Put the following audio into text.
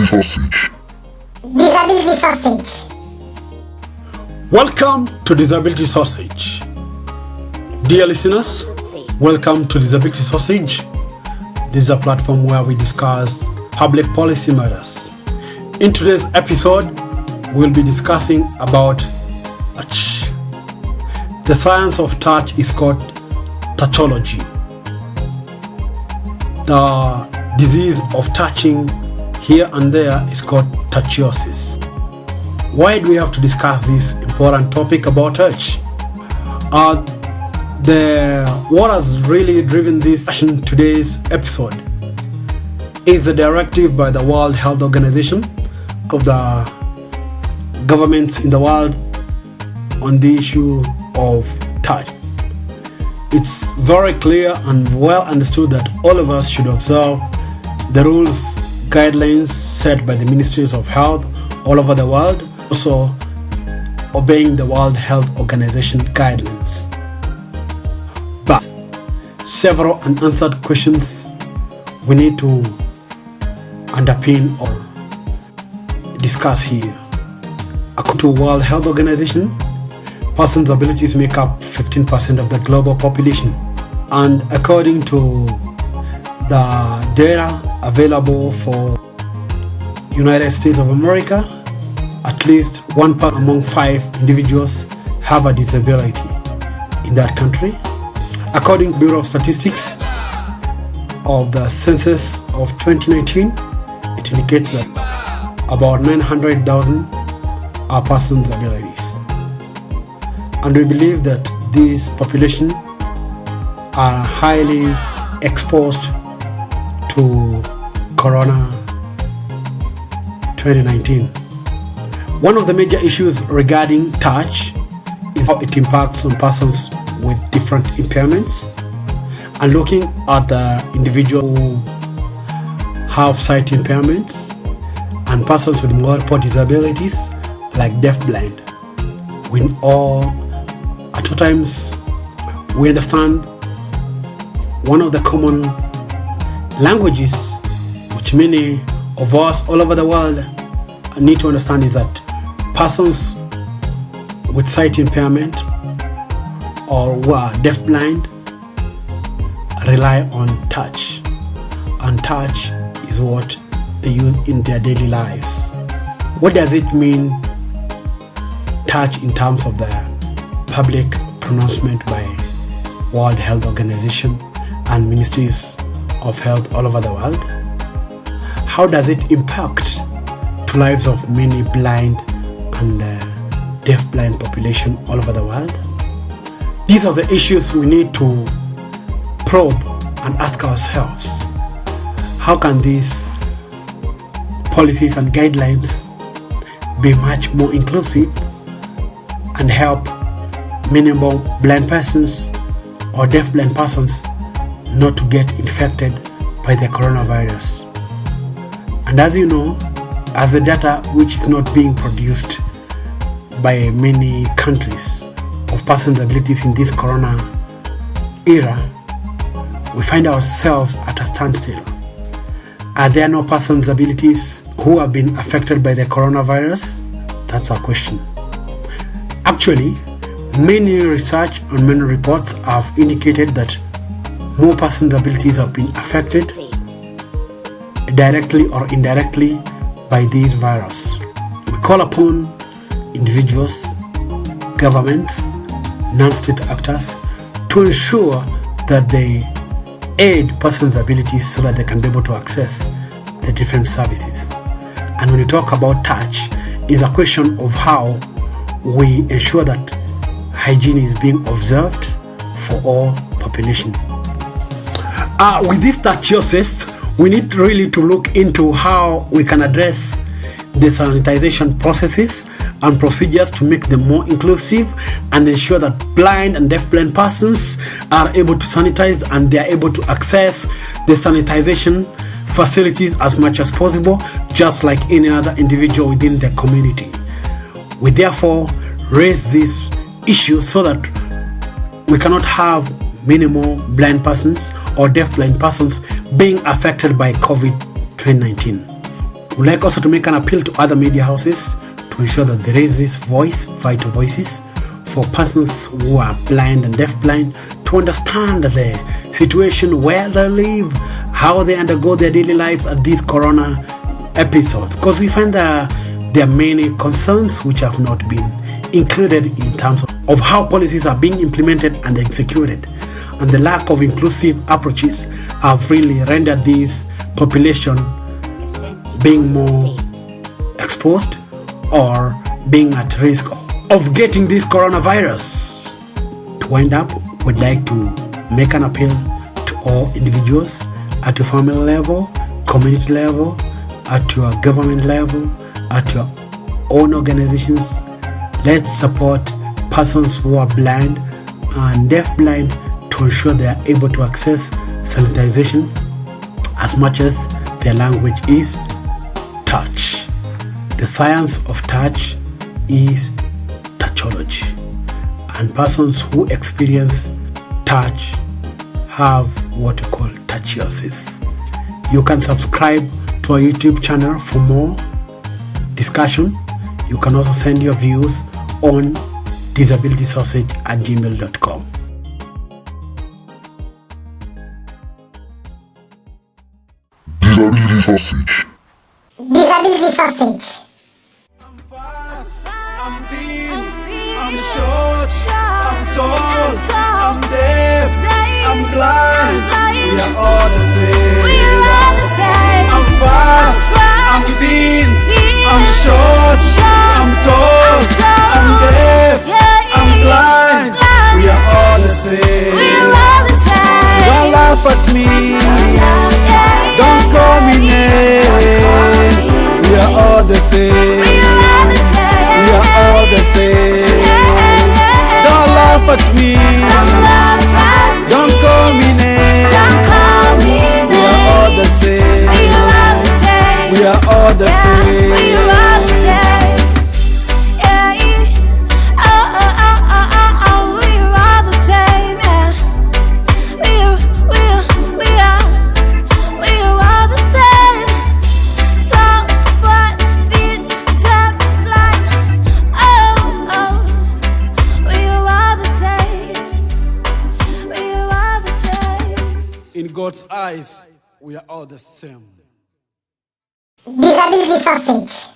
Sausage. Disability Sausage. Welcome to Disability Sausage. Dear listeners, welcome to Disability Sausage. This is a platform where we discuss public policy matters. In today's episode, we'll be discussing about touch. The science of touch is called Touchiology. The disease of touching here and there is called Touchiosis. Why do we have to discuss this important topic about touch? What has really driven this session today's episode is a directive by the World Health Organization of the governments in the world on the issue of touch. It's very clear and well understood that all of us should observe the rules, guidelines set by the ministries of health all over the world, also obeying the World Health Organization guidelines. But several unanswered questions we need to underpin or discuss here. According to World Health Organization, persons with abilities make up 15% of the global population, and according to the data available for United States of America, at least 1 among 5 individuals have a disability in that country. According to Bureau of Statistics of the Census of 2019, it indicates that about 900,000 are persons with abilities. And we believe that these population are highly exposed to Corona 2019. One of the major issues regarding touch is how it impacts on persons with different impairments, and looking at the individual who have sight impairments and persons with multiple disabilities like deafblind. We all at times we understand one of the common languages which many of us all over the world need to understand is that persons with sight impairment or who are deafblind rely on touch, and touch is what they use in their daily lives. What does it mean, touch, in terms of the public pronouncement by World Health Organization and ministries of health all over the world? How does it impact to lives of many blind and deafblind population all over the world? These are the issues we need to probe and ask ourselves. How can these policies and guidelines be much more inclusive and help many more blind persons or deafblind persons not to get infected by the coronavirus? And as you know, as the data which is not being produced by many countries of persons with abilities in this corona era, we find ourselves at a standstill. Are there no persons with abilities who have been affected by the coronavirus? That's our question. Actually, many research and many reports have indicated that more persons with abilities have been affected directly or indirectly by this virus. We call upon individuals, governments, non-state actors to ensure that they aid persons with abilities so that they can be able to access the different services. And when you talk about touch, it's a question of how we ensure that hygiene is being observed for all population. With this touchiosis, we need really to look into how we can address the sanitization processes and procedures to make them more inclusive and ensure that blind and deafblind persons are able to sanitize and they are able to access the sanitization facilities as much as possible, just like any other individual within the community. We therefore raise this issue so that we cannot have many more blind persons or deafblind persons being affected by COVID-19. We'd like also to make an appeal to other media houses to ensure that there is this voice, vital voices, for persons who are blind and deafblind to understand the situation where they live, how they undergo their daily lives at these corona episodes. Because we find that there are many concerns which have not been included in terms of how policies are being implemented and executed. And the lack of inclusive approaches have really rendered this population being more exposed or being at risk of getting this coronavirus. To wind up, we'd like to make an appeal to all individuals at your family level, community level, at your government level, at your own organizations. Let's support persons who are blind and deafblind to ensure they are able to access sanitization as much as their language is touch. The science of touch is touchology, and persons who experience touch have what we call touchiosis. You can subscribe to our YouTube channel for more discussion. You can also send your views on disabilitysausage@gmail.com. Disability sausage. Disability sausage. I'm thin, I'm short, I'm tall, I'm deaf, I'm blind. We are all the same. I'm fat, I'm thin, I'm short, I'm tall, I'm deaf, I'm blind. We are all the same. Don't laugh at me, don't call me names. We are all the same. We are all the same. Don't laugh at me. Don't call me names. We are all the same. We are all the same. In God's eyes, we are all the same. Disability sausage.